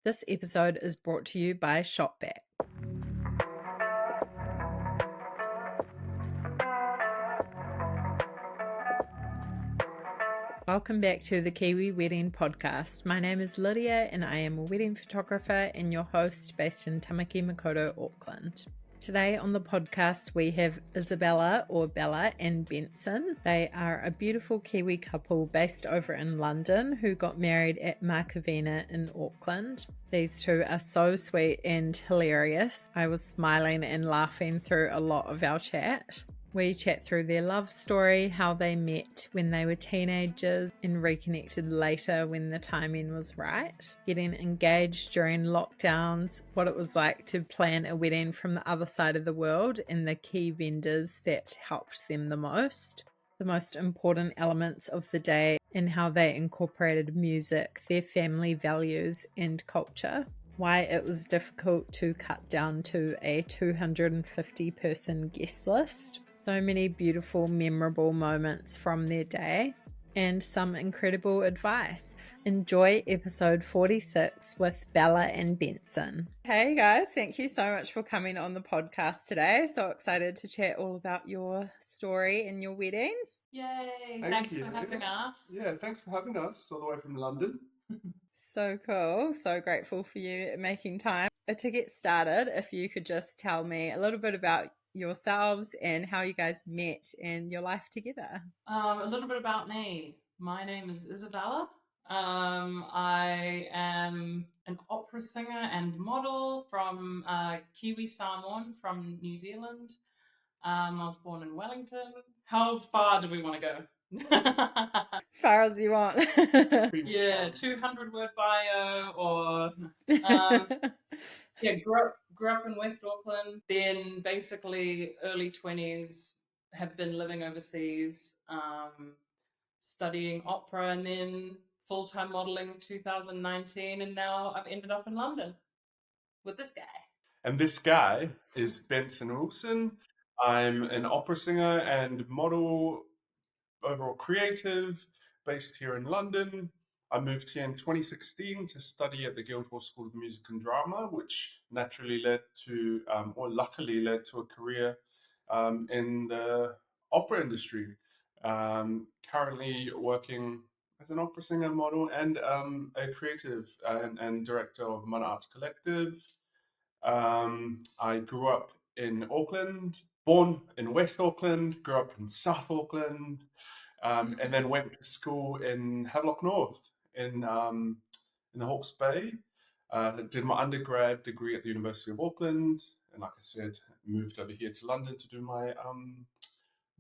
This episode is brought to you by Shopback. Welcome back to the Kiwi Wedding Podcast. My name is Lydia and I am a wedding photographer and your host based in Tamaki Makaurau, Auckland. Today on the podcast we have Isabella or Bella and Benson. They are a beautiful Kiwi couple based over in London who got married at Markovina in Auckland. These two are so sweet and hilarious. I was smiling and laughing through a lot of our chat. We chat through their love story, how they met when they were teenagers and reconnected later when the timing was right, getting engaged during lockdowns, what it was like to plan a wedding from the other side of the world and the key vendors that helped them the most important elements of the day and how they incorporated music, their family values and culture. Why it was difficult to cut down to a 250-person guest list. So many beautiful, memorable moments from their day and some incredible advice. Enjoy episode 46 with Bella and Benson. Hey guys, thank you so much for coming on the podcast today. So excited to chat all about your story and your wedding. Yay! Thanks for having us. Yeah, thanks for having us all the way from London. So cool. So grateful for you making time. To get started, if you could just tell me a little bit about yourselves and how you guys met and your life together. A little bit about me. My name is Isabella. I am an opera singer and model from Kiwi-Samoan from New Zealand. I was born in Wellington. How far do we want to go? Far as you want. Yeah, 200-word bio or... Yeah, grew up in West Auckland, then basically early 20s, have been living overseas, studying opera, and then full-time modeling 2019, and now I've ended up in London with this guy. And this guy is Benson Wilson. I'm an opera singer and model, overall creative, based here in London. I moved here in 2016 to study at the Guildhall School of Music and Drama, which naturally led to, or luckily led to a career in the opera industry. Currently working as an opera singer, model, and a creative and director of Mana Arts Collective. I grew up in Auckland, born in West Auckland, grew up in South Auckland, and then went to school in Havelock North in the Hawke's Bay. Did my undergrad degree at the University of Auckland, and like I said, moved over here to London to do my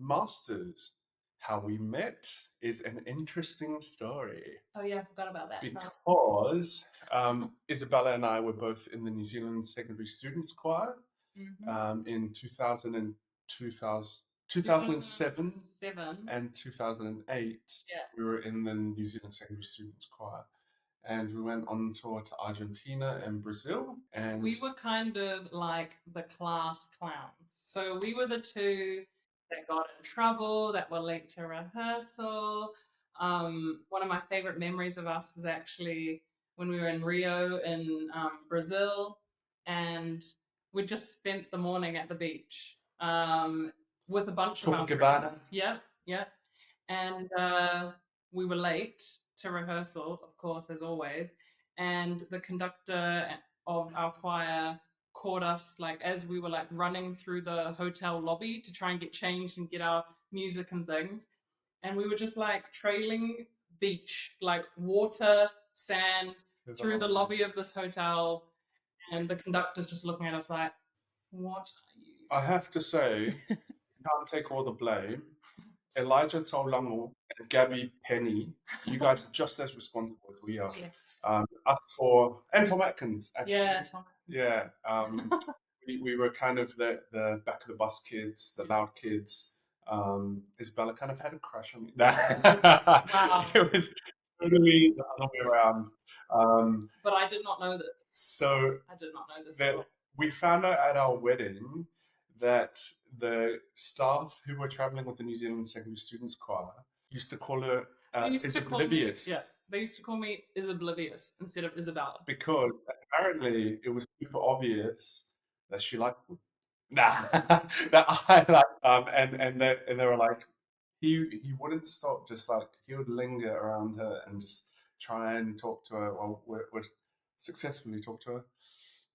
master's. How we met is an interesting story. Oh yeah, I forgot about that. Because Isabella and I were both in the New Zealand Secondary Students Choir in 2007 and 2008. Yeah. We were in the New Zealand Secondary Students Choir. And we went on tour to Argentina and Brazil. And we were kind of like the class clowns. So we were the two that got in trouble, that were late to rehearsal. One of my favorite memories of us is actually when we were in Rio in Brazil, and we just spent the morning at the beach with a bunch of our friends. Yep. And we were late to rehearsal, of course, as always. And the conductor of our choir caught us like as we were like running through the hotel lobby to try and get changed and get our music and things. And we were just like trailing beach, like water, sand through the lobby of this hotel. And the conductor's just looking at us like, what are you? I have to say, you can't take all the blame. Elijah Taulango and Gabby Penny, you guys are just as responsible as we are. Yes. And Tom Atkins, actually. Yeah, Tom Atkins. Yeah. We were kind of the back of the bus kids, the loud kids. Isabella kind of had a crush on me. Wow. It was totally the other way around. But I did not know this. So I did not know this. We found out at our wedding that the staff who were traveling with the New Zealand Secondary Students Choir used to call her oblivious. They used to call me Isoblivious instead of Isabella. Because apparently it was super obvious that she liked me. Nah, that I like and they were like he wouldn't stop, just like he would linger around her and just try and talk to her, well would successfully talk to her.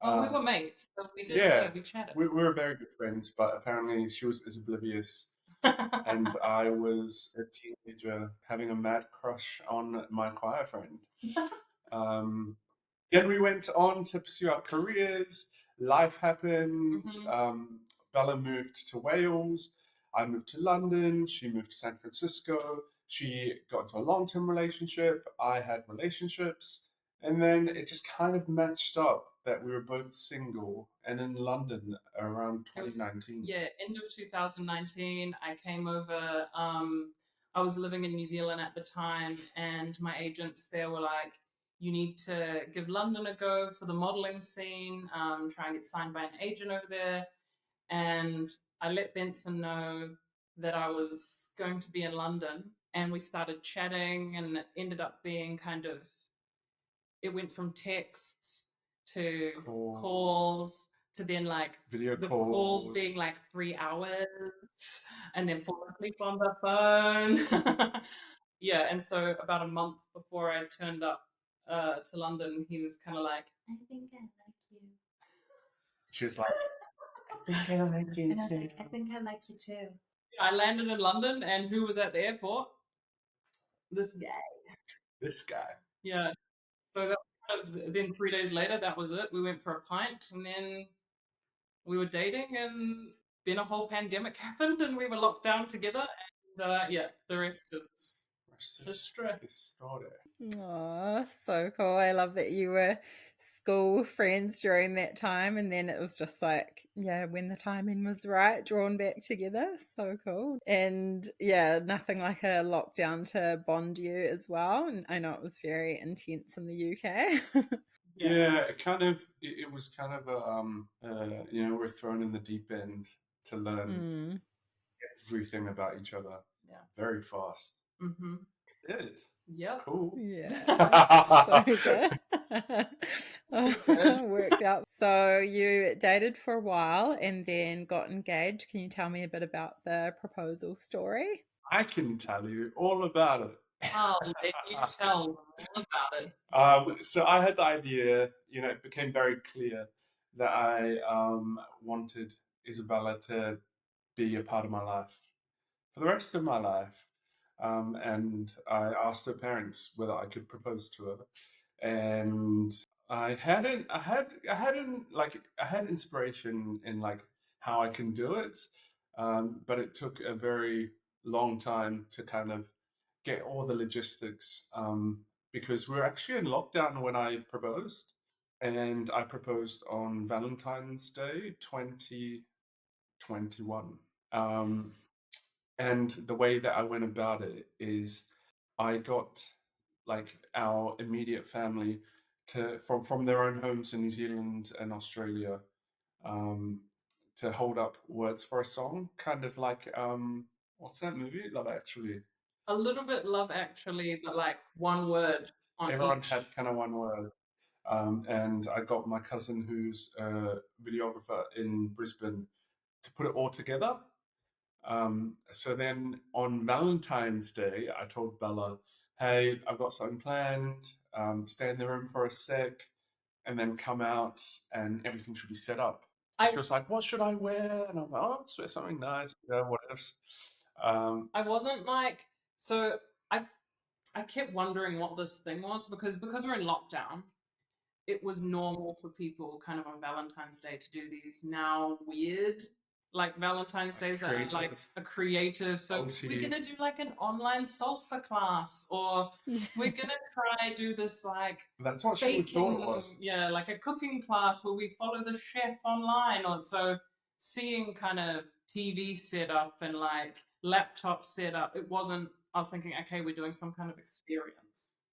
Well, we were mates, so Yeah, we chatted. we were very good friends, but apparently she was as oblivious, and I was a teenager having a mad crush on my choir friend. Um, then we went on to pursue our careers. Life happened. Bella moved to Wales. I moved to London. She moved to San Francisco. She got into a long-term relationship. I had relationships. And then it just kind of matched up that we were both single and in London around 2019. Yeah, end of 2019, I came over. I was living in New Zealand at the time, and my agents there were like, you need to give London a go for the modeling scene, try and get signed by an agent over there. And I let Benson know that I was going to be in London, and we started chatting, and it ended up being kind of, it went from texts to calls to then like video the calls. calls being like 3 hours and then fall asleep on the phone. Yeah, and so about a month before I turned up to London, he was kind of like, I think I like you. She was like, I think I like you. And I was like, I think I like you too. I landed in London, and who was at the airport? This guy. This guy. Yeah. So that was kind of, then 3 days later, that was it. We went for a pint, and then we were dating, and then a whole pandemic happened, and we were locked down together. And yeah, the rest is history. Oh, so cool. I love that you were school friends during that time, and then it was just like, yeah, when the timing was right, drawn back together. So cool. And yeah, nothing like a lockdown to bond you as well. And I know it was very intense in the UK. Yeah, it was kind of we're thrown in the deep end to learn everything about each other very fast. Mm-hmm. We did. Yeah. Cool. Yeah. So good. Worked out. So you dated for a while and then got engaged. Can you tell me a bit about the proposal story? I can tell you all about it. I'll let you tell all about it. So I had the idea, it became very clear that I wanted Isabella to be a part of my life for the rest of my life. And I asked her parents whether I could propose to her. And I had inspiration in like how I can do it. But it took a very long time to kind of get all the logistics, because we were actually in lockdown when I proposed, and I proposed on Valentine's Day 2021. And the way that I went about it is I got like our immediate family to from their own homes in New Zealand and Australia, um, to hold up words for a song, kind of like what's that movie? Love Actually. A little bit Love Actually, but like one word on Everyone each. had kind of one word. And I got my cousin, who's a videographer in Brisbane, to put it all together. So then on Valentine's Day, I told Bella, hey, I've got something planned. Stay in the room for a sec and then come out and everything should be set up. She was like, what should I wear? And I'm like, oh, let's wear something nice. Yeah, whatever. I wasn't like, so I kept wondering what this thing was because we're in lockdown. It was normal for people kind of on Valentine's Day to do these now weird like Valentine's Days that are like a creative. So we're gonna do like an online salsa class, or we're gonna try do this like that's what she thought it was. Yeah, like a cooking class where we follow the chef online. Or so seeing kind of TV setup and like laptop setup, it wasn't. I was thinking, okay, we're doing some kind of experience.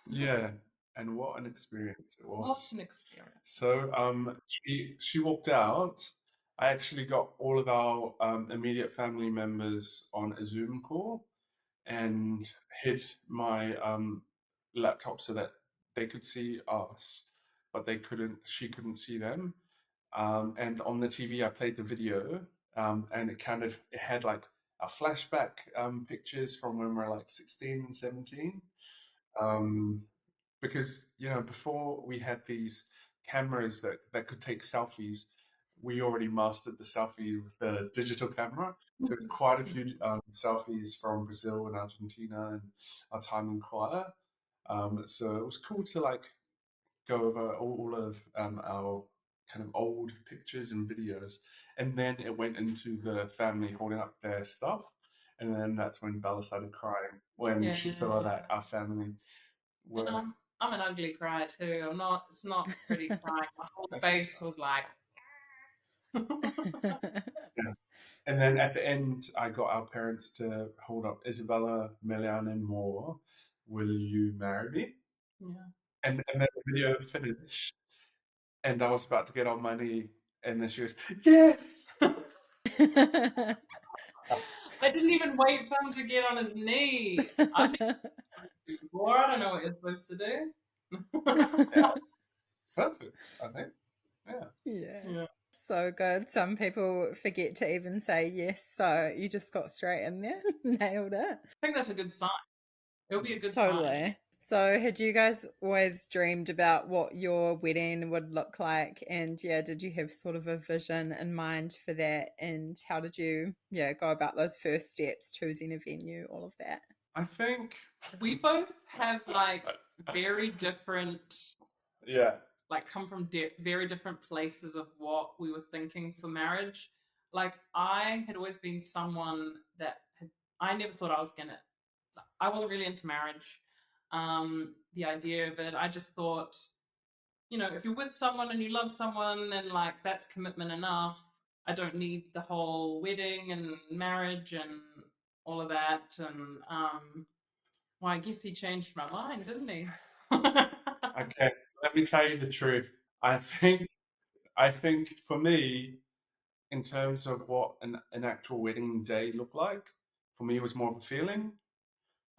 Yeah, and what an experience it was. What an experience. So she walked out. I actually got all of our immediate family members on a Zoom call and hid my laptop so that they could see us, but she couldn't see them. And on the TV, I played the video, and it had like a flashback pictures from when we were like 16 and 17. Um, because before we had these cameras that could take selfies, we already mastered the selfie with the digital camera. So quite a few selfies from Brazil and Argentina and our time in choir. So it was cool to like go over all of our kind of old pictures and videos, and then it went into the family holding up their stuff, and then that's when Bella started crying when she saw that our family And were. I'm an ugly crier too. It's not pretty crying. My whole face was like. Yeah. And then at the end, I got our parents to hold up Isabella, Melian, Moore. Will you marry me? Yeah. And then the video finished, and I was about to get on my knee, and then she goes, "Yes!" I didn't even wait for him to get on his knee. I've never done this before. I don't know what you're supposed to do. Yeah, perfect, I think. Yeah. Yeah. Yeah. So good. Some people forget to even say yes, so you just got straight in there, nailed it. I think that's a good sign. It'll be a good sign. Totally. So, had you guys always dreamed about what your wedding would look like? And yeah, did you have sort of a vision in mind for that? And how did you, go about those first steps, choosing a venue, all of that? I think. We both have like very different, Yeah. like come from very different places of what we were thinking for marriage. Like I had always been someone that I never thought I wasn't really into marriage. The idea of it, I just thought, if you're with someone and you love someone and like that's commitment enough, I don't need the whole wedding and marriage and all of that. And well, I guess he changed my mind, didn't he? Okay. Let me tell you the truth. I think for me, in terms of what an actual wedding day looked like, for me it was more of a feeling.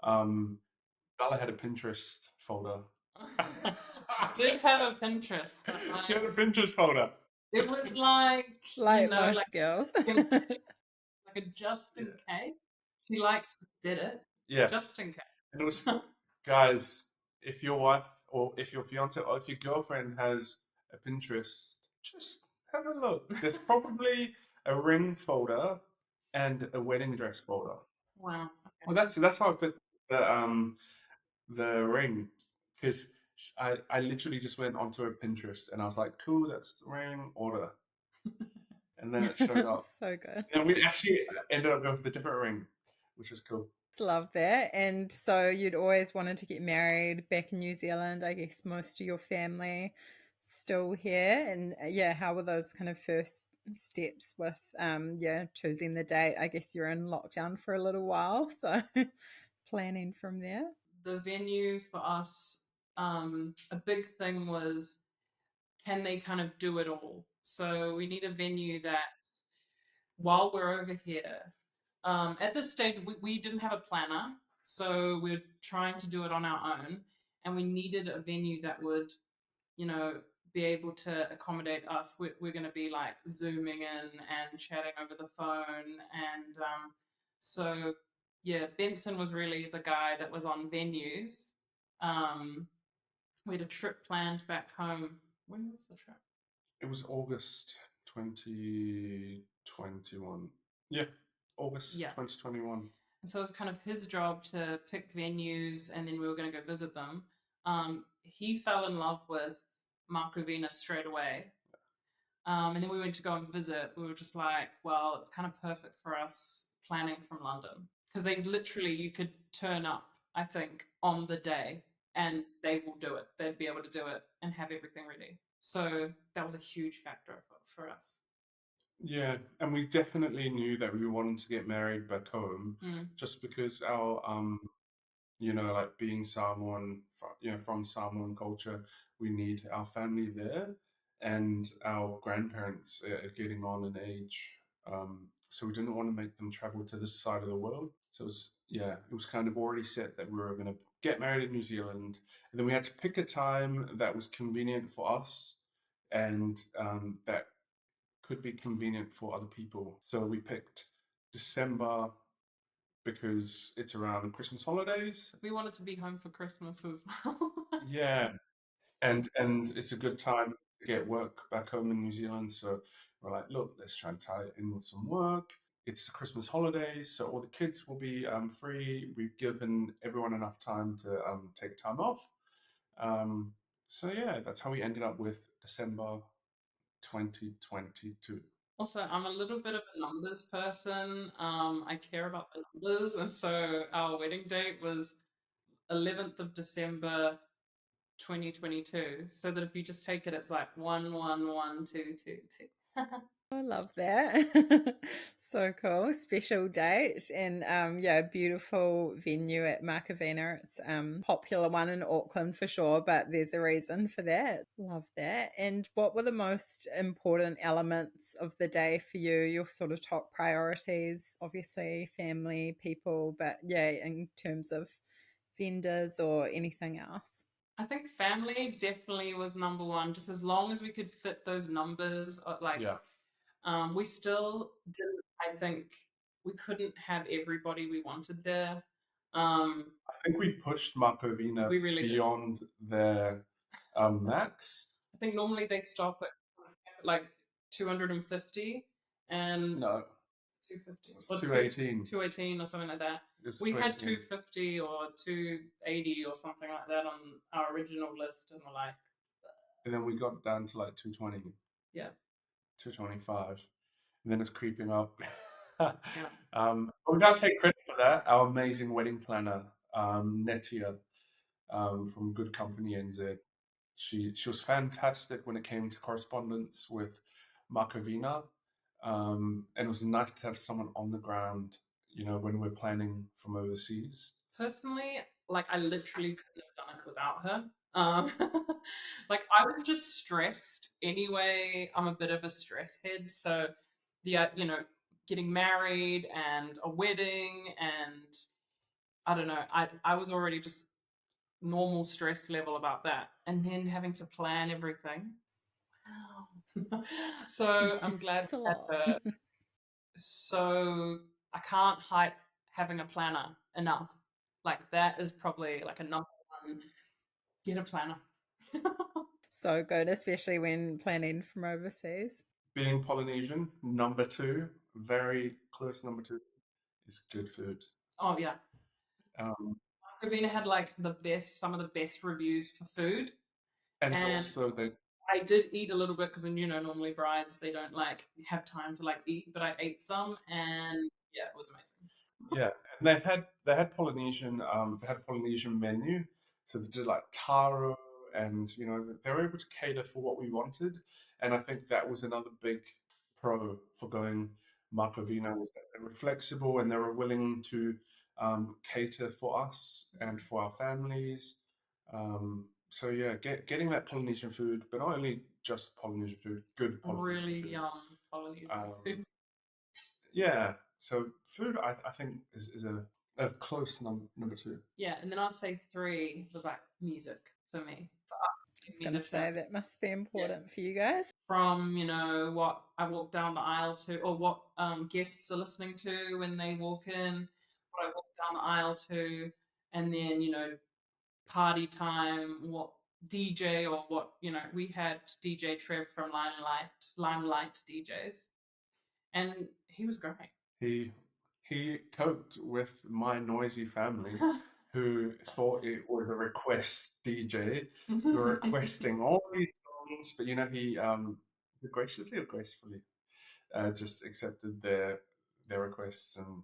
Um, Bella had a Pinterest folder. Did have a Pinterest, but She had a like, Pinterest folder. it was like, Like like most girls. like a just in Yeah. case. She likes to did it Yeah. just in case. And it was, guys, if your wife or if your fiance or if your girlfriend has a Pinterest, just have a look. There's probably a ring folder and a wedding dress folder. Wow. Well, that's why I put the ring, because I literally just went onto a Pinterest and I was like, cool, that's the ring, order, and then it showed up. So good. And we actually ended up going for the different ring, which was cool. Love that. And so you'd always wanted to get married back in New Zealand. I guess most of your family still here. And yeah, how were those kind of first steps with choosing the date? I guess you're in lockdown for a little while, so planning from there. The venue for us, a big thing was, can they kind of do it all? So we need a venue that while we're over here, at this stage, we didn't have a planner, so we're trying to do it on our own, and we needed a venue that would, you know, be able to accommodate us. We're going to be like zooming in and chatting over the phone, and so yeah, Benson was really the guy that was on venues. Um, we had a trip planned back home. When was the trip? It was August 2021. Yeah, August Yeah. 2021. And so it was kind of his job to pick venues, and then we were going to go visit them. He fell in love with Markovina straight away. And then we went to go and visit. We were just like, well, it's kind of perfect for us planning from London. Because you could turn up, I think, on the day and they will do it. They'd be able to do it and have everything ready. So that was a huge factor for us. Yeah, and we definitely knew that we wanted to get married back home, just because our like being Samoan, from Samoan culture, we need our family there, and our grandparents are getting on in age, so we didn't want to make them travel to this side of the world. So it was kind of already set that we were going to get married in New Zealand, and then we had to pick a time that was convenient for us and that could be convenient for other people. So we picked December because it's around Christmas holidays. We wanted to be home for Christmas as well. Yeah, and it's a good time to get work back home in New Zealand. So we're like, look, let's try and tie it in with some work. It's the Christmas holidays, so all the kids will be free. We've given everyone enough time to take time off. Um, so yeah, that's how we ended up with December 2022. Also, I'm a little bit of a numbers person. I care about the numbers, and so our wedding date was 11th of December 2022. So that if you just take it, it's like 111222. I love that. So cool. Special date and yeah, beautiful venue at Markovina. It's popular one in Auckland for sure, but there's a reason for that. Love that. And what were the most important elements of the day for you? Your sort of top priorities, obviously family, people, but yeah, in terms of vendors or anything else. I think family definitely was number one, just as long as we could fit those numbers. Yeah, We still didn't, I think we couldn't have everybody we wanted there. I think we pushed Markovina We really did. beyond their max. I think normally they stop at like 250 and No, 250 it's or 218. 218 or something like that. It's We had 218. 250 or 280 or something like that on our original list, and we're like, And then we got down to like 220, yeah, 225. And then it's creeping up. yeah. But we gotta take credit for that. Our amazing wedding planner, Netia, from Good Company NZ. She was fantastic when it came to correspondence with Markovina. And it was nice to have someone on the ground, when we're planning from overseas. Personally, like I literally couldn't have done it without her. Like I was just stressed anyway. I'm a bit of a stress head, so getting married and a wedding, and I don't know, I was already just normal stress level about that, and then having to plan everything. Wow. So I'm glad It's a we had lot. her. So I can't hype having a planner enough. Like that is probably like a number one. Get a planner. So good, especially when planning from overseas. Being Polynesian, number two, very close number two, is good food. Oh yeah, Um, Markovina had like some of the best reviews for food, and and also the I did eat a little bit because normally brides they don't like have time to like eat, but I ate some, and yeah, it was amazing. Yeah, and they had Polynesian menu, so they did like taro, and they were able to cater for what we wanted, and I think that was another big pro for going Markovina was that they were flexible and they were willing to cater for us and for our families. So yeah, getting that Polynesian food, but not only just Polynesian food, good Polynesian Really food. yum Polynesian food. Um, yeah, so food I think is a close number two. Yeah, and then I'd say three was like music for me. I was going to Musician. say that must be Yeah. important for you guys. From what I walk down the aisle to, or what guests are listening to when they walk in, what I walk down the aisle to, and then party time, what DJ or what we had DJ Trev from Limelight DJs, and he was great. He coped with my noisy family, who thought it was a request DJ, who were requesting all these songs, but he graciously or gracefully just accepted their requests, and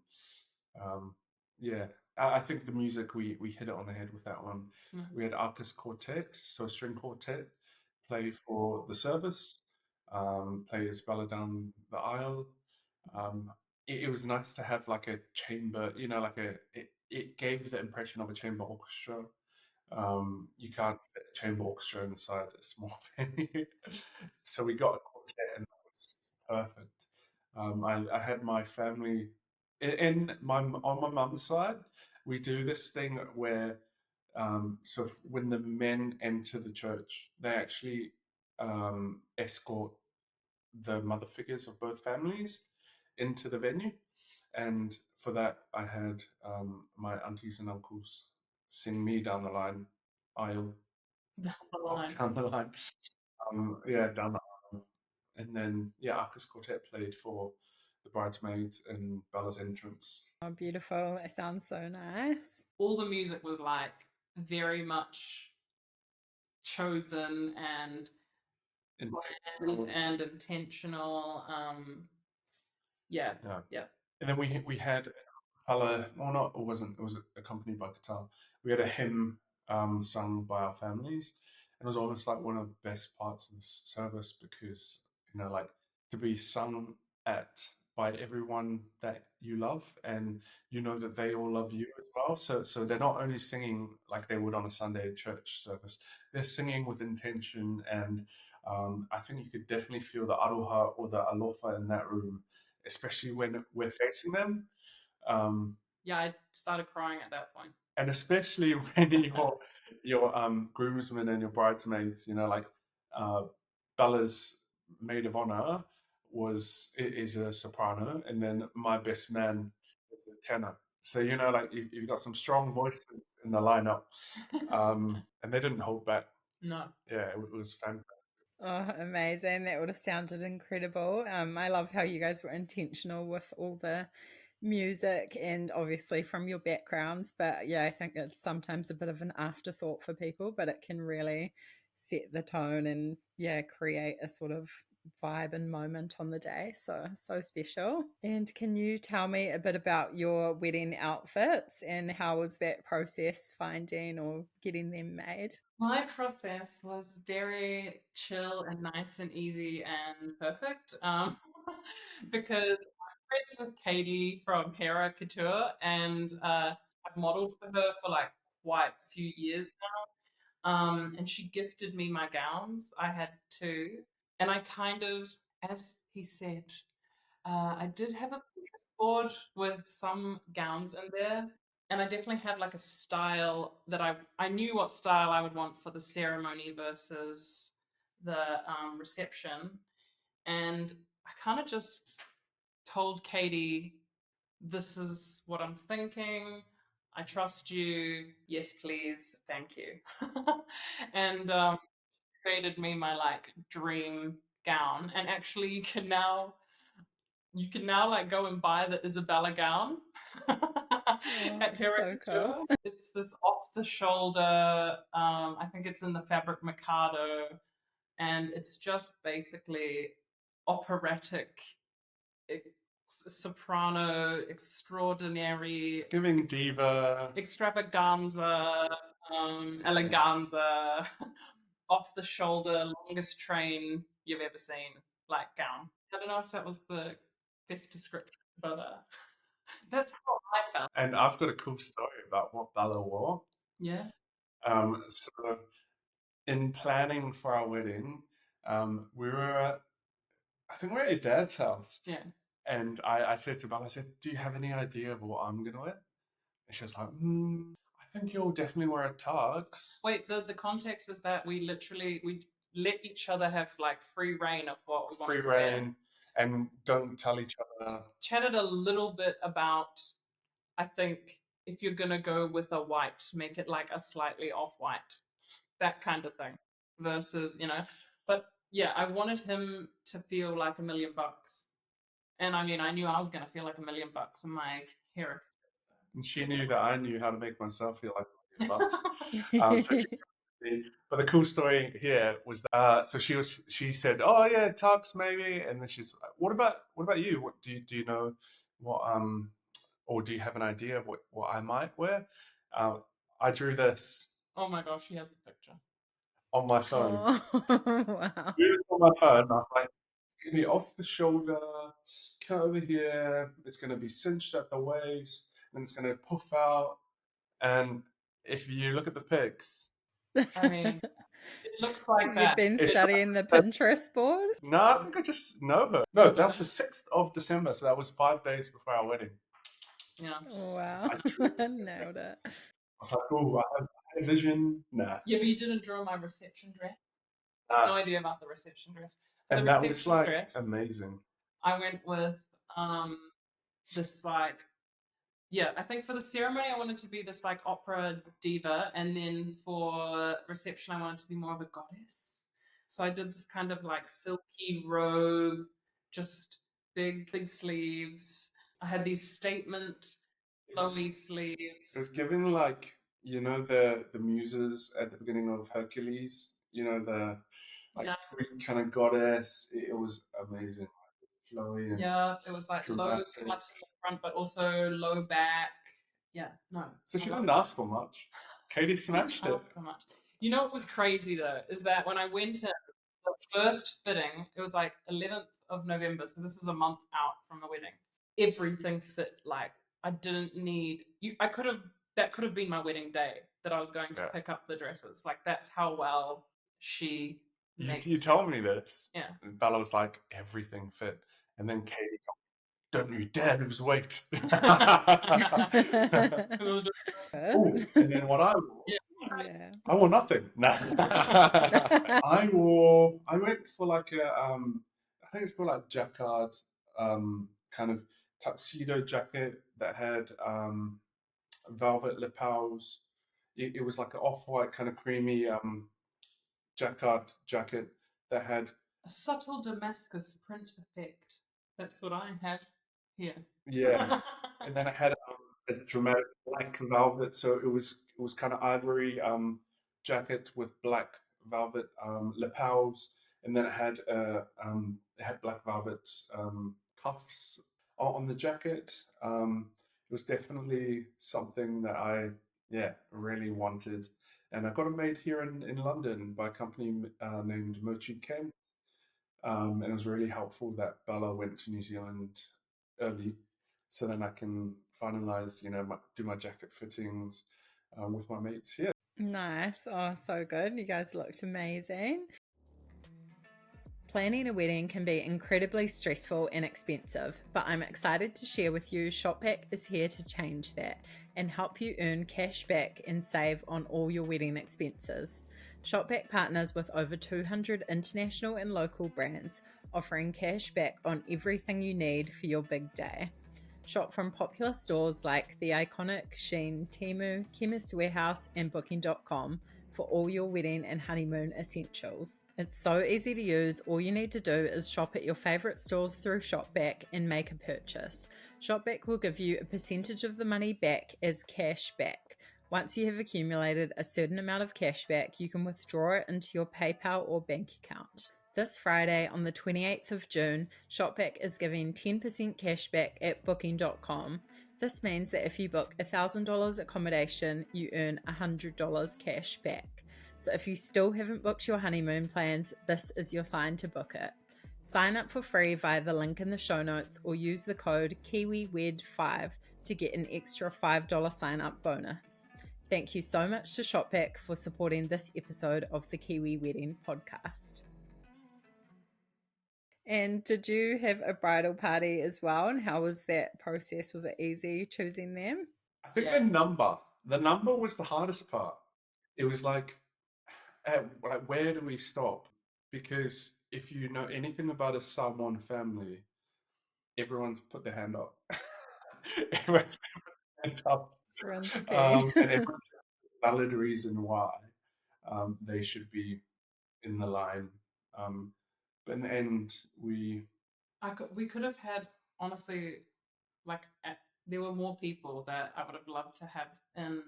yeah, I think the music we hit it on the head with that one. We had Arcus Quartet, so a string quartet, play for the service, play Isabella down the aisle. It was nice to have like a chamber, it gave the impression of a chamber orchestra. You can't fit a chamber orchestra inside a small venue, so we got a quartet, and that was perfect. I had my family on my mum's side. We do this thing where So when the men enter the church, they actually escort the mother figures of both families into the venue. And for that, I had my aunties and uncles sing me down the aisle, Down the line. down the line. Yeah, down the aisle. And then, yeah, Arcus Quartet played for the bridesmaids and Bella's entrance. Oh, beautiful. It sounds so nice. All the music was like very much chosen and Intentional. and intentional. Yeah. And then we had well, not it wasn't. It was accompanied by guitar. We had a hymn sung by our families, and it was almost like one of the best parts of this service because like to be sung at by everyone that you love, and that they all love you as well. So they're not only singing like they would on a Sunday church service; they're singing with intention, and I think you could definitely feel the aroha or the alofa in that room, especially when we're facing them. Yeah, I started crying at that point. And especially when your groomsmen and your bridesmaids, like Bella's maid of honor is a soprano, and then my best man is a tenor. So like you've got some strong voices in the lineup, and they didn't hold back. No. Yeah, it was fantastic. Oh, amazing. That would have sounded incredible. I love how you guys were intentional with all the music and obviously from your backgrounds. But yeah, I think it's sometimes a bit of an afterthought for people, but it can really set the tone and yeah, create a sort of vibe and moment on the day. So special. And can you tell me a bit about your wedding outfits and how was that process finding or getting them made? My process was very chill and nice and easy and perfect because I'm friends with Katie from Hera Couture and I've modeled for her for like quite a few years now. And she gifted me my gowns. I had two. And I kind of, as he said, I did have a Pinterest board with some gowns in there, and I definitely had like a style that I knew what style I would want for the ceremony versus the reception, and I kind of just told Katie, "This is what I'm thinking. I trust you. Yes, please. Thank you." And created me my like dream gown, and actually you can now like go and buy the Isabella gown Oh, at Hera so cool. Couture. It's this off the shoulder, I think it's in the fabric Mikado, and it's just basically operatic soprano extraordinary Giving diva. extravaganza, eleganza, off the shoulder, longest train you've ever seen, like gown. I don't know if that was the best description, but that's how I felt. And I've got a cool story about what Bella wore. Yeah. So in planning for our wedding, we were I think we're at your dad's house. Yeah. And I said to Bella, I said, "Do you have any idea of what I'm gonna wear?" And she was like, "I think you'll definitely wear a tux." Wait, the context is that we let each other have like free reign of what we wanted Free to wear. reign, and don't tell each other. Chatted a little bit about, I think, if you're gonna go with a white, make it like a slightly off-white, that kind of thing, versus But yeah, I wanted him to feel like $1,000,000, and I mean, I knew I was gonna feel like $1,000,000 in my hair. And she knew that I knew how to make myself feel like $1,000,000. So she trusted me. But the cool story here was that so she said, "Oh yeah, tux maybe," and then she's like, "What about you? What do you know what or do you have an idea of what I might wear?" I drew this Oh my gosh, he has the picture. on my phone. Oh, wow. Drew this on my phone. And I was like, "It's gonna be off the shoulder, cut over here. It's gonna be cinched at the waist, and it's gonna puff out." And if you look at the pics, I mean, it looks like You'd that. been it's studying the Pinterest board? no, I think I just know her. No, that's the 6th of December, so that was 5 days before our wedding. Yeah. Oh, wow. I drew it. Nailed it. I was like, "Oh, I vision? Nah. Yeah, but you didn't draw my reception dress. No idea about the reception dress. For And the that was reception like dress, amazing. I went with this like, yeah, I think for the ceremony I wanted to be this like opera diva, and then for reception I wanted to be more of a goddess. So I did this kind of like silky robe, just big sleeves. I had these statement flowy sleeves. It was giving like, you know, the muses at the beginning of Hercules, you know, the like Yeah. Greek kind of goddess. It was amazing. Flowy and Yeah, it was like low dramatic. cut in the front, but also low back. Yeah, no. So I she love didn't it. ask for much. Katie smashed it. Ask how much. You know what was crazy though is that when I went in the first fitting, it was like 11th of November, so this is a month out from the wedding. Everything fit like I didn't need you. I could have that could have been my wedding day that I was going to Yeah. pick up the dresses. Like that's how well she makes. You told me this. Yeah. And Bella was like, everything fit. And then Katie, don't you dare lose weight. It was just- Ooh, and then what I wore, Yeah. I wore nothing. No. I went for like a, I think it's called like jacquard, kind of tuxedo jacket that had velvet lapels. It was like an off-white kind of creamy jacquard jacket that had a subtle Damascus print effect. That's what I have here. yeah, and then it had a dramatic black velvet, so it was kind of ivory jacket with black velvet lapels, and then it had black velvet cuffs on the jacket. It was definitely something that I really wanted, and I got it made here in London by a company named Mochi Ken. And it was really helpful that Bella went to New Zealand early, so then I can finalize, do my jacket fittings with my mates here. Nice. Oh, so good. You guys looked amazing. Planning a wedding can be incredibly stressful and expensive, but I'm excited to share with you ShopBack is here to change that and help you earn cash back and save on all your wedding expenses. ShopBack partners with over 200 international and local brands, offering cash back on everything you need for your big day. Shop from popular stores like the iconic Shein, Temu, Chemist Warehouse, and Booking.com for all your wedding and honeymoon essentials. It's so easy to use. All you need to do is shop at your favourite stores through ShopBack and make a purchase. ShopBack will give you a percentage of the money back as cash back. Once you have accumulated a certain amount of cash back, you can withdraw it into your PayPal or bank account. This Friday, on the 28th of June, ShopBack is giving 10% cash back at Booking.com. This means that if you book $1,000 accommodation, you earn $100 cash back. So if you still haven't booked your honeymoon plans, this is your sign to book it. Sign up for free via the link in the show notes or use the code KiwiWed5 to get an extra $5 sign up bonus. Thank you so much to ShopBack for supporting this episode of the Kiwi Wedding Podcast. And did you have a bridal party as well? And how was that process? Was it easy choosing them? I think the number was the hardest part. It was like where do we stop? Because if you know anything about a Samoan family, everyone's put their hand up. Everyone's put their hand up. Everyone's keen. And everyone has a valid reason why they should be in the line. But in the end, we could have had, honestly, like there were more people that I would have loved to have in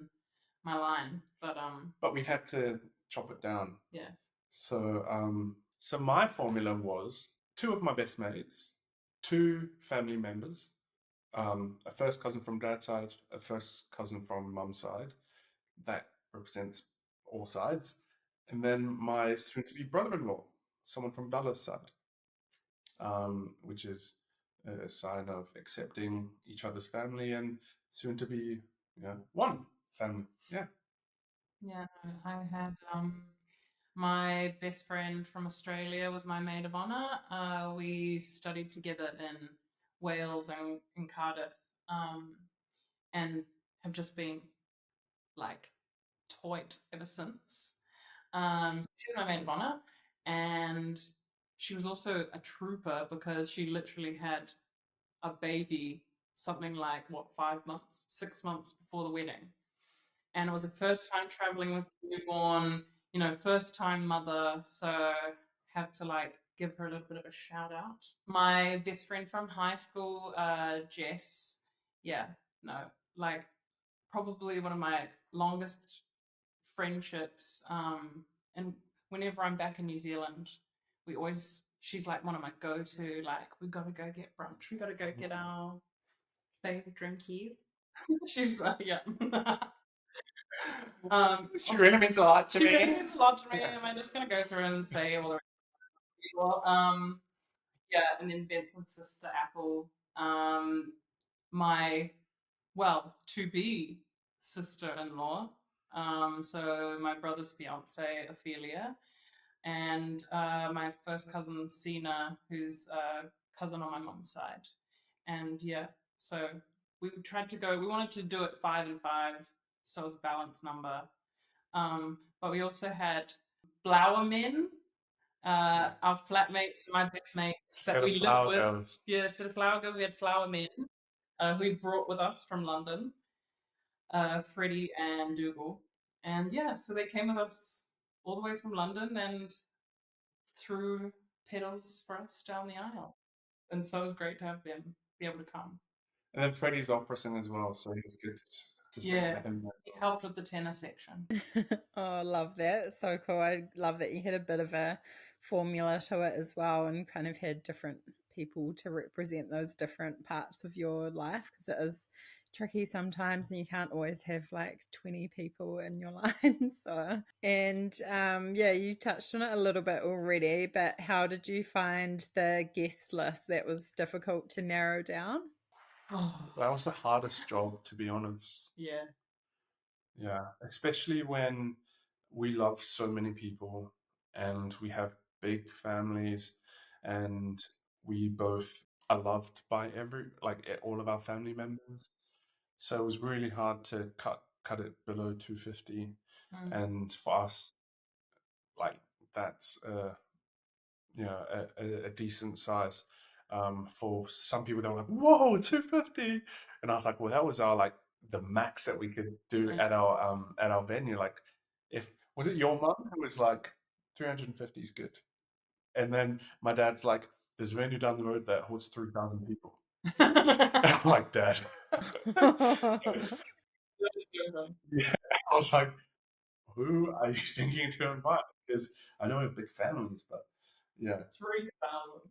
my line, but we had to chop it down. Yeah. So my formula was 2 of my best mates, 2 family members, a first cousin from dad's side, a first cousin from mum's side. That represents all sides. And then my soon-to-be brother-in-law, someone from Bella's side, which is a sign of accepting each other's family and soon to be, one family. Yeah. Yeah, I had my best friend from Australia was my maid of honor. We studied together in Wales and in Cardiff, and have just been like toit ever since. She's my maid of honor, and she was also a trooper because she literally had a baby something like 5 months, 6 months before the wedding. And it was her first time traveling with a newborn, first time mother. So have to give her a little bit of a shout out. My best friend from high school, Jess. Yeah, no, like probably one of my longest friendships. And whenever I'm back in New Zealand, she's like one of my go-to, we gotta go get brunch, we gotta go get our favorite drinkies. She's yeah. She really means a lot to she me. really means a lot to me. Am I just gonna go through and say all the people? Yeah, and then Benson's sister Apple, my to be sister-in-law. So my brother's fiance Ophelia, and my first cousin Sina, who's a cousin on my mom's side. And yeah, so we tried to go. We wanted to do it 5 and 5, so it was a balanced number. But we also had flower men, our flatmates, my best mates that we lived with. Girls. Yeah, so the flower girls. We had flower men who we brought with us from London, Freddie and Dougal. And yeah, so they came with us all the way from London and threw petals for us down the aisle. And so it was great to have them be able to come. And then Freddie's opera singer as well, so it's good to see him. He helped with the tenor section. Oh, I love that. It's so cool. I love that you had a bit of a formula to it as well and kind of had different people to represent those different parts of your life, because it is tricky sometimes and you can't always have like 20 people in your line. So, and yeah, you touched on it a little bit already, but how did you find the guest list? That was difficult to narrow down. That was the hardest job, to be honest. Yeah. Yeah, especially when we love so many people and we have big families and we both are loved by all of our family members. So it was really hard to cut it below 250. And for us, like that's a decent size. For some people, they were like, "Whoa, 250!" And I was like, "Well, that was our the max that we could do at our venue." Like, if was it your mum who was like, 350 is good, and then my dad's like, "There's a venue down the road that holds 3,000 people." I'm like, "Dad." Yeah, I was like, "Who are you thinking to invite?" Because I know we have big families, but yeah.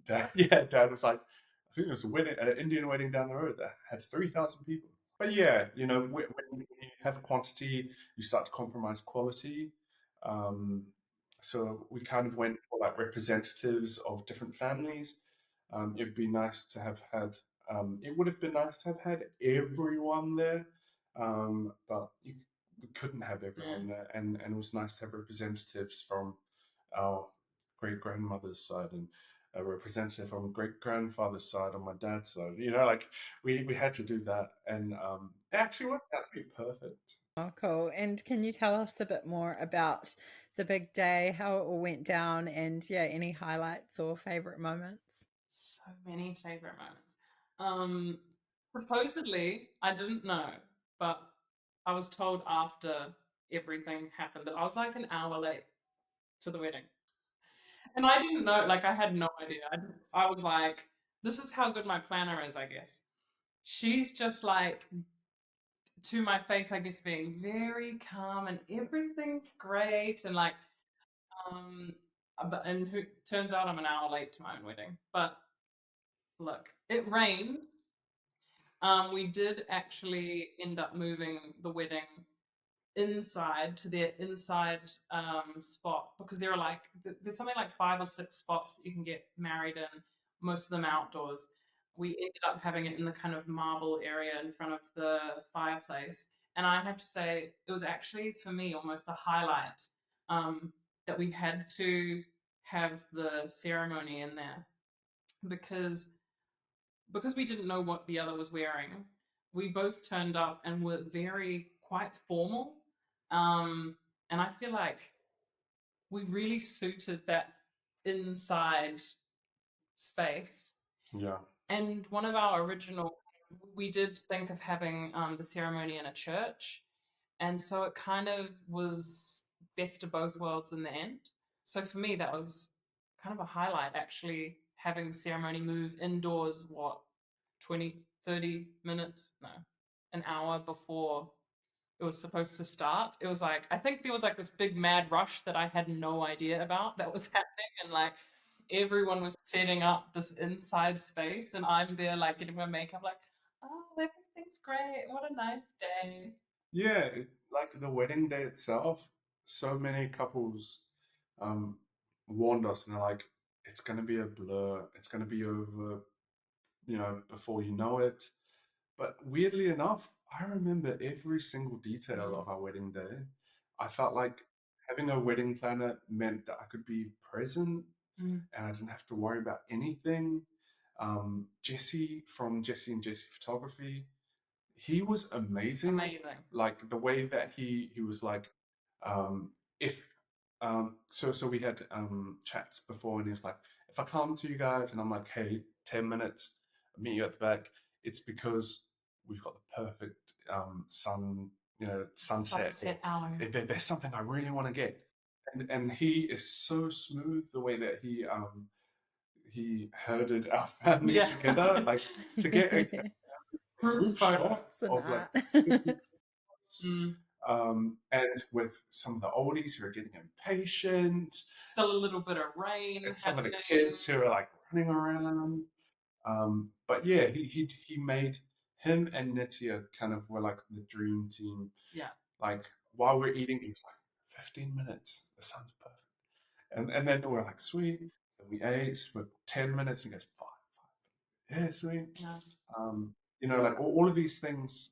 3,000. Dad was like, I think there's an Indian wedding down the road that had 3,000 people. But yeah, when you have quantity, you start to compromise quality. So we kind of went for representatives of different families. It'd be nice to have had. It would have been nice to have had everyone there, but we couldn't have everyone there, and it was nice to have representatives from our great grandmother's side and a representative from great grandfather's side on my dad's side. We had to do that, and it actually worked out to be perfect. Oh, cool. And can you tell us a bit more about the big day, how it all went down, and yeah, any highlights or favorite moments? So many favorite moments. Supposedly, I didn't know, but I was told after everything happened that I was like an hour late to the wedding. And I didn't know, I had no idea. I was like, this is how good my planner is, I guess. She's just to my face, I guess, being very calm and everything's great. And who turns out I'm an hour late to my own wedding. But look, it rained. We did actually end up moving the wedding inside to their inside spot, because there are there's something like 5 or 6 spots that you can get married in, most of them outdoors. We ended up having it in the kind of marble area in front of the fireplace, and I have to say it was actually for me almost a highlight that we had to have the ceremony in there, because we didn't know what the other was wearing. We both turned up and were very quite formal. And I feel like we really suited that inside space. Yeah. And one of our original, we did think of having the ceremony in a church. And so it kind of was best of both worlds in the end. So for me, that was kind of a highlight, actually, having the ceremony move indoors, 20, 30 minutes? No, an hour before it was supposed to start. It was like, I think there was like this big mad rush that I had no idea about that was happening. And like, everyone was setting up this inside space, and I'm there, like, getting my makeup, like, oh, everything's great. What a nice day. Yeah, like the wedding day itself, so many couples um, warned us, and they're like, it's going to be a blur. It's going to be over, before you know it. But weirdly enough, I remember every single detail of our wedding day. I felt like having a wedding planner meant that I could be present Mm. and I didn't have to worry about anything. Jesse from Jesse and Jesse Photography, he was amazing. Amazing. Like the way that he was like, um, if so we had chats before, and he was like, if I come to you guys and I'm like, hey, 10 minutes, I'll meet you at the back, it's because we've got the perfect sunset. Hour. There's something I really want to get, and he is so smooth the way that he herded our family Yeah. together, like to get a group shot It's an of like art. 50 Mm. and with some of the oldies who are getting impatient, Still a little bit of rain and some of the happening. kids who are like running around. But yeah, he made him and Nitia kind of were like the dream team. Yeah. Like while we're eating, he was like 15 minutes. That sounds perfect. And then we're like, sweet. So we ate for 10 minutes, and he goes, five. Yeah, sweet. Yeah. Like all of these things.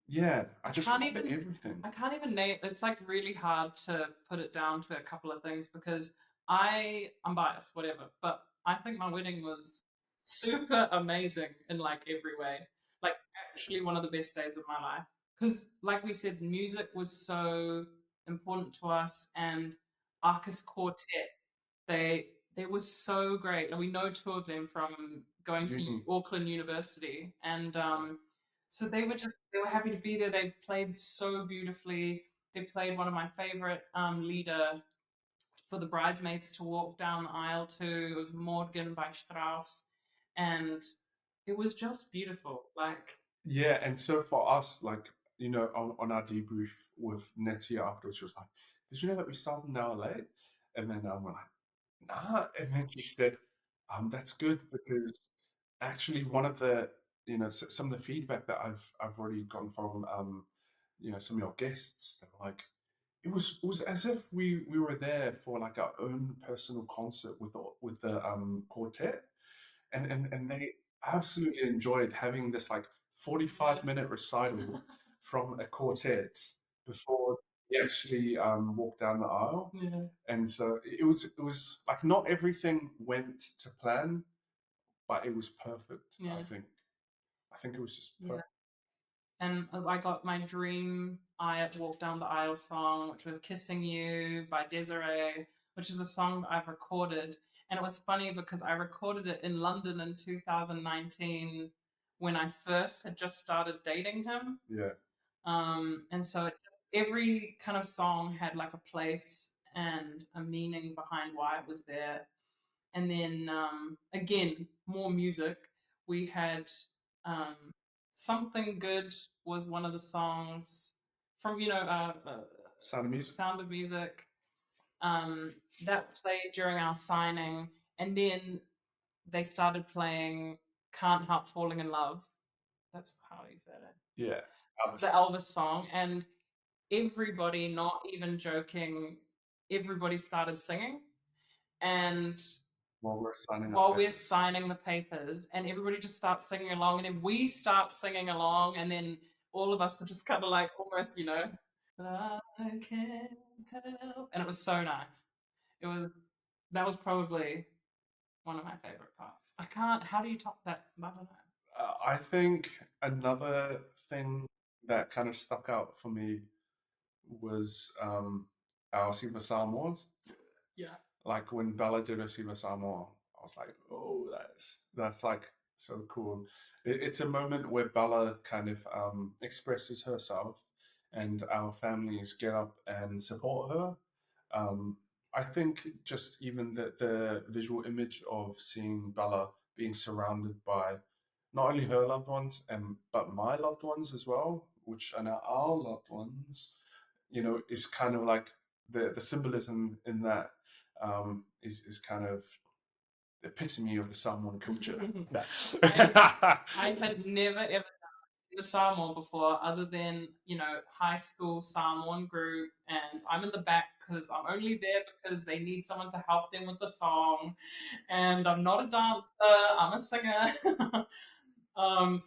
Yeah, I just can't remember even- everything. I can't even name. It's like really hard to put it down to a couple of things because I'm biased, whatever. But I think my wedding was super amazing in like every way. Like actually one of the best days of my life. Because like we said, music was so important to us, and Arcus Quartet, they were so great. And we know two of them from going to Auckland University, and so they were happy to be there. They played so beautifully. They played one of my favorite leader for the bridesmaids to walk down the aisle to. It was Morgan by Strauss, and it was just beautiful. Like, Yeah, and so for us, like, on our debrief with Nettie afterwards, she was like, did you know that we started an hour late? And then we're like, nah. And then she said, that's good because actually one of the, some of the feedback that I've already gotten from, some of your guests, they were like, it was as if we were there for like our own personal concert with the quartet, and they absolutely enjoyed having this like 45-minute recital from a quartet before we actually walked down the aisle. yeah. And so it was like not everything went to plan, but it was perfect. Yeah. I think it was just Yeah. perfect. And I got my dream I Walk Down the Aisle song, which was Kissing You by Desiree, which is a song that I've recorded. And it was funny because I recorded it in London in 2019 when I first had just started dating him. Yeah. And so every kind of song had like a place and a meaning behind why it was there. And then again, more music. We had um, Something Good was one of the songs from Sound of Music. Sound of Music that played during our signing, and then they started playing Can't Help Falling in Love. That's how you said it. Yeah. The Elvis song, and everybody, not even joking, everybody started singing. And While we're signing while up we're papers. signing the papers, and everybody just starts singing along, and then we start singing along, and then all of us are just kind of like almost, I can't help, and it was so nice. That was probably one of my favorite parts. I can't. How do you top that? I don't know. I think another thing that kind of stuck out for me was our Kiwi-Samoans. Yeah. Like when Bella did her Kiwi-Samoan, I was like, oh, that's like so cool. It's a moment where Bella kind of expresses herself, and our families get up and support her. Um, I think just even the visual image of seeing Bella being surrounded by not only her loved ones and but my loved ones as well, which are now our loved ones, is kind of like the symbolism in that is kind of the epitome of the Samoan culture. I had never ever the Samoan before, other than high school Samoan group, and I'm in the back because I'm only there because they need someone to help them with the song, and I'm not a dancer, I'm a singer. I'm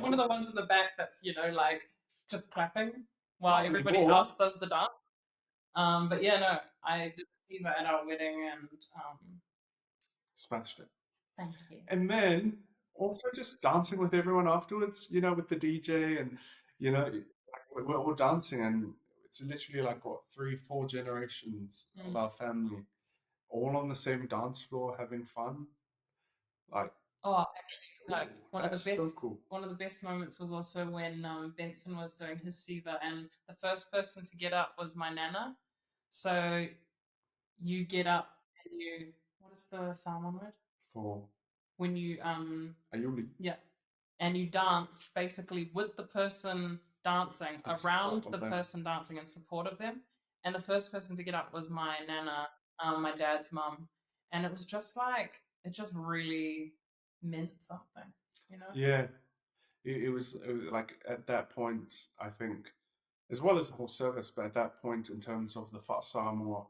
one of the ones in the back that's like just clapping while everybody else does the dance. But yeah, no, I did see that at our wedding, and smashed it. thank you. And then also just dancing with everyone afterwards, with the DJ, and we're all dancing, and it's literally like what 3-4 generations of our family all on the same dance floor having fun. Like, oh, actually, no. One of the best moments was also when Benson was doing his siva, and the first person to get up was my nana. So you get up and what is the Samoan word? For when you Ayuli. Yeah, and you dance basically with the person dancing, around the person dancing in support of them. And the first person to get up was my nana, my dad's mum, and it was just like it just really meant something, Yeah, it was like at that point, I think, as well as the whole service, but at that point, in terms of the Fat Samoa,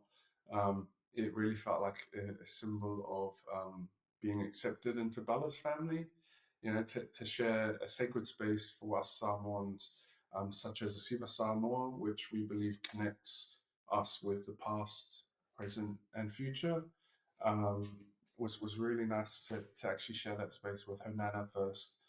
it really felt like a symbol of being accepted into Bella's family. To share a sacred space for us Samoans, such as the Siva Samoa, which we believe connects us with the past, present, and future. Was really nice to actually share that space with her nana first,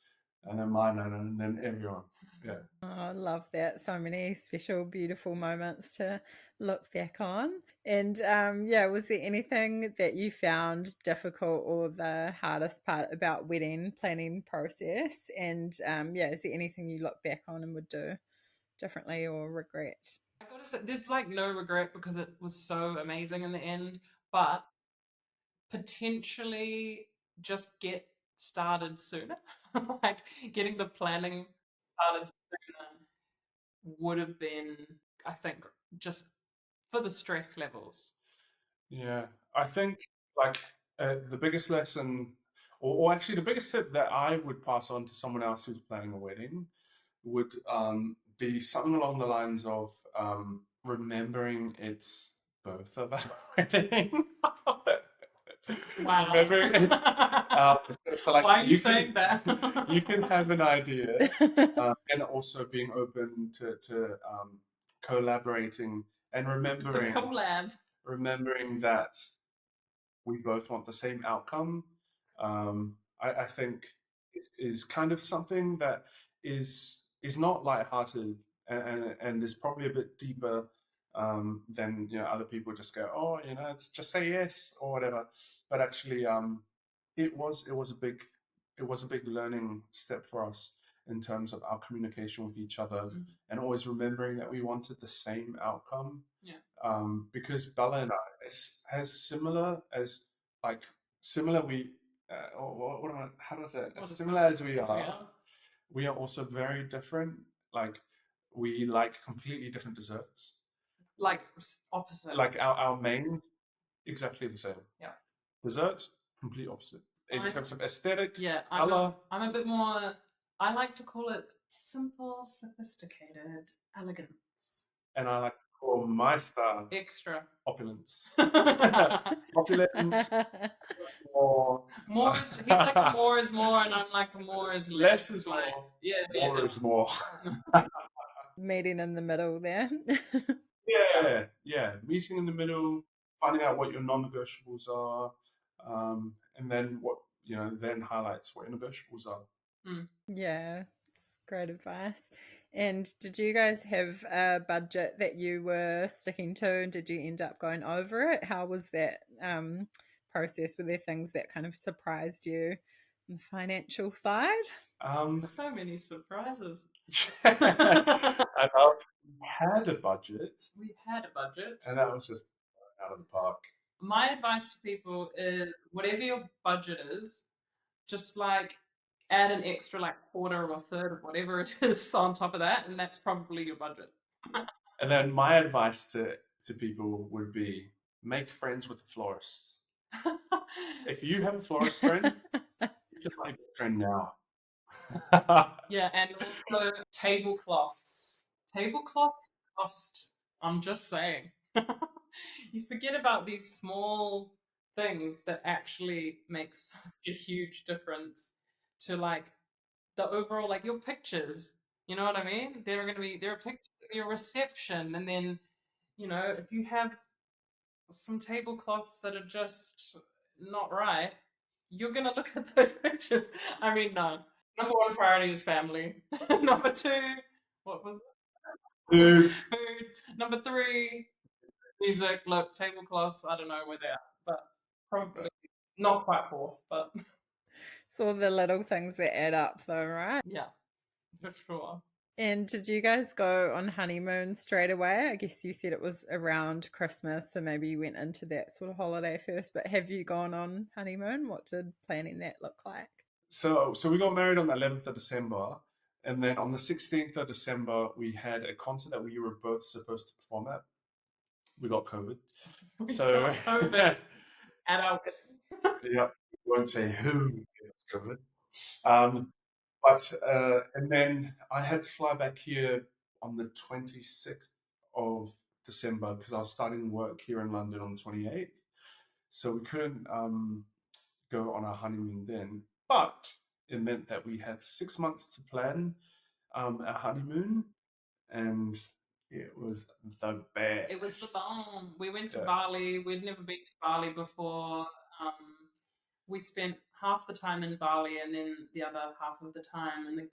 and then my nana, and then everyone. Yeah. Oh, I love that. So many special, beautiful moments to look back on. And was there anything that you found difficult or the hardest part about wedding planning process? And is there anything you look back on and would do differently or regret? I gotta say, there's like no regret because it was so amazing in the end, but potentially just get started sooner. Like getting the planning started sooner would have been, I think, just for the stress levels. Yeah, I think like the biggest lesson, or actually the biggest tip that I would pass on to someone else who's planning a wedding would be something along the lines of remembering it's both of our wedding. Wow. Remembering it's, so like why are you saying that? you can have an idea, and also being open to collaborating and It's a collab. remembering that we both want the same outcome. I think it is kind of something that is not lighthearted, and is probably a bit deeper than other people just go, oh, it's just say yes or whatever. But actually, it was a big learning step for us in terms of our communication with each other, and always remembering that we wanted the same outcome. Yeah. Because Bella and I, as similar we, how do I say it? As similar as we are, we are also very different. Like, we like completely different desserts. Like opposite. Like our main, exactly the same. Yeah. Desserts, complete opposite. In terms of aesthetic, yeah, I'm a bit more, I like to call it simple, sophisticated elegance. And I like to call my style extra opulence. Opulence. More is, he's like more is more, and I'm like more is less. Less is like, more. Yeah, More is more. Meeting in the middle there. Yeah. Meeting in the middle, finding out what your non-negotiables are, and then then highlights what your negotiables are. Yeah, it's great advice. And did you guys have a budget that you were sticking to, and did you end up going over it? How was that process? Were there things that kind of surprised you on the financial side? So many surprises. And I had a budget, We had a budget. and that was just out of the park. My advice to people is whatever your budget is, just like add an extra like quarter or a third or whatever it is on top of that, and that's probably your budget. And then my advice to people would be make friends with the florist. If you have a florist friend, you should make a friend now. Yeah, and also tablecloths. Tablecloths cost, I'm just saying. You forget about these small things that actually make such a huge difference to like the overall, like your pictures. You know what I mean? There are pictures of your reception, and then if you have some tablecloths that are just not right, you're gonna look at those pictures. I mean, no. Number one priority is family. Number two, what was it? Food. Food. Number three, music. Look, tablecloths. I don't know where they are, but probably not quite fourth. But It's all the little things that add up, though, right? yeah, for sure. And did you guys go on honeymoon straight away? I guess you said it was around Christmas, so maybe you went into that sort of holiday first. But have you gone on honeymoon? What did planning that look like? So we got married on the 11th of December, and then on the 16th of December, we had a concert that we were both supposed to perform at. We got COVID. We So got COVID at our wedding. yeah, we won't say who gets COVID. But and then I had to fly back here on the 26th of December because I was starting work here in London on the 28th. So we couldn't go on our honeymoon then. But it meant that we had 6 months to plan our honeymoon, and it was the best. It was the bomb. We went to Yeah. Bali. We'd never been to Bali before. We spent half the time in Bali and then the other half of the time in the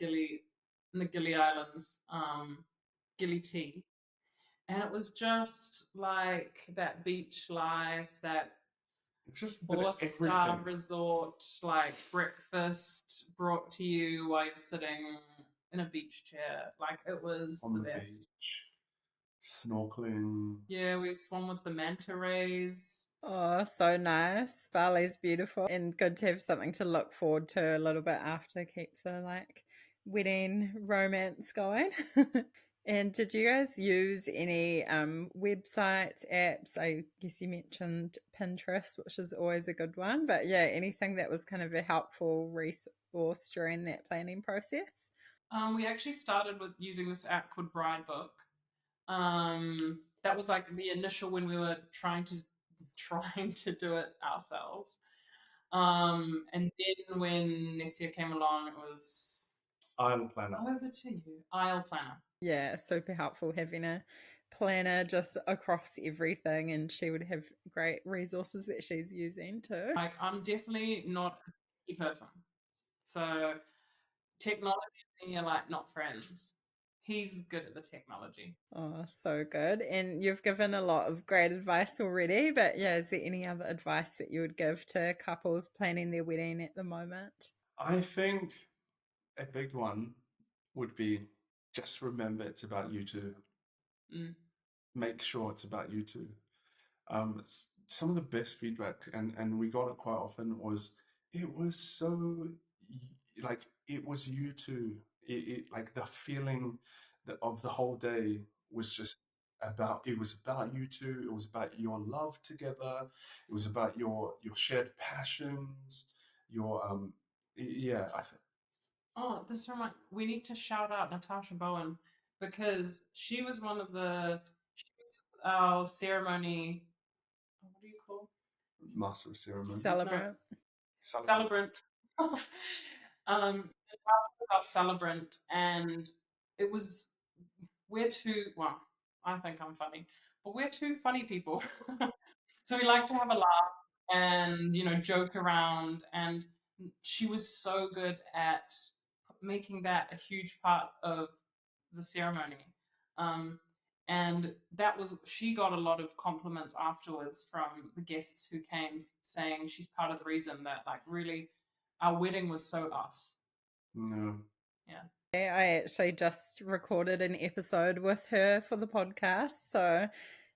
Gili Islands, Gili Tea. And it was just like that beach life, that Just a bit of 4-star everything. resort, like breakfast brought to you while you're sitting in a beach chair. Like it was On the the best. beach, snorkeling. Yeah, we swam with the manta rays. Oh, so nice. Bali's beautiful and good to have something to look forward to a little bit after, keep the like wedding romance going. And did you guys use any websites, apps? I guess you mentioned Pinterest, which is always a good one. But yeah, anything that was kind of a helpful resource during that planning process? We actually started with using this app called Bridebook. That was like the initial when we were trying to do it ourselves. And then when Netia came along, it was Aisle planner. over to you. Aisle planner. Yeah, super helpful having a planner just across everything, and she would have great resources that she's using too. Like I'm definitely not a techie person. So technology and me are like not friends. He's good at the technology. Oh, so good. And you've given a lot of great advice already, but yeah, is there any other advice that you would give to couples planning their wedding at the moment? I think a big one would be just remember it's about you two. Mm. Make sure it's about you two. Some of the best feedback, and we got it quite often, was it was so like it was you two. It like the feeling of the whole day was just about it was about you two. It was about your love together. It was about your shared passions. Your yeah. I think Oh, this reminds we need to shout out Natasha Bowen because she was one of she was our ceremony. What do you call master of ceremony. Celebrant. celebrant? Natasha was our celebrant, and it was we're two. Well, I think I'm funny, but we're two funny people, so we like to have a laugh and joke around. And she was so good at making that a huge part of the ceremony. And she got a lot of compliments afterwards from the guests who came, saying she's part of the reason that, like, really our wedding was so us. No. Yeah. I actually just recorded an episode with her for the podcast, so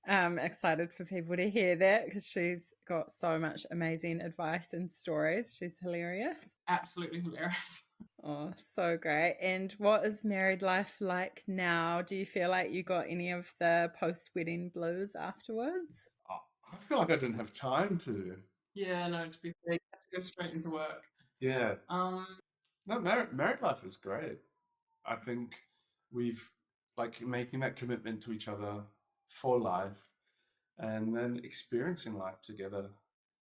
I'm excited for people to hear that because she's got so much amazing advice and stories. She's hilarious. Absolutely hilarious. Oh, so great. And what is married life like now? Do you feel like you got any of the post-wedding blues afterwards? I feel like I didn't have time to. Yeah, no, to be fair, you have to go straight into work. Yeah. No, married life is great. I think we've like making that commitment to each other for life and then experiencing life together,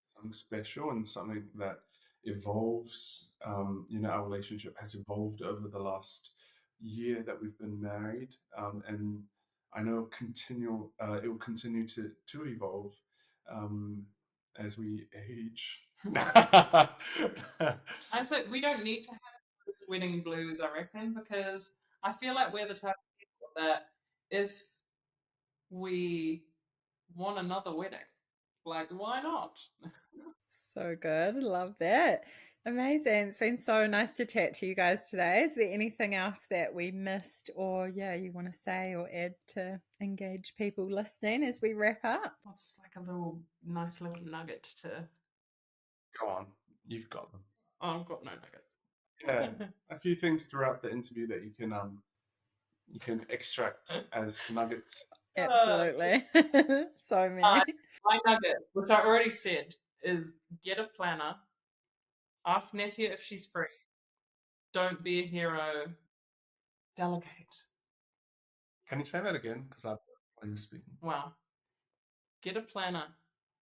something special and something that evolves. Our relationship has evolved over the last year that we've been married, and I know it will continue to evolve as we age. I said we don't need to have wedding blues, I reckon, because I feel like we're the type of people that if we want another wedding, like, why not? So good. Love that. Amazing. It's been so nice to chat to you guys today. Is there anything else that we missed or, you want to say or add to engage people listening as we wrap up? What's like a nice little nugget to... Go on, you've got them. Oh, I've got no nuggets. Yeah, a few things throughout the interview that you can extract as nuggets. Absolutely. So many. My nugget, which I already said, is get a planner, ask Netia if she's free, don't be a hero, delegate. Can you say that again? Because I while you're speaking. Well, get a planner,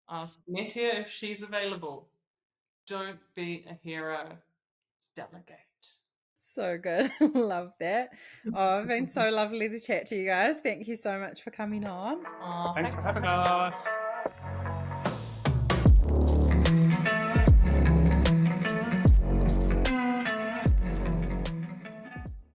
ask Netia if she's available, don't be a hero, delegate. So good. Love that. Oh, it's been so lovely to chat to you guys. Thank you so much for coming on. Thanks for having us.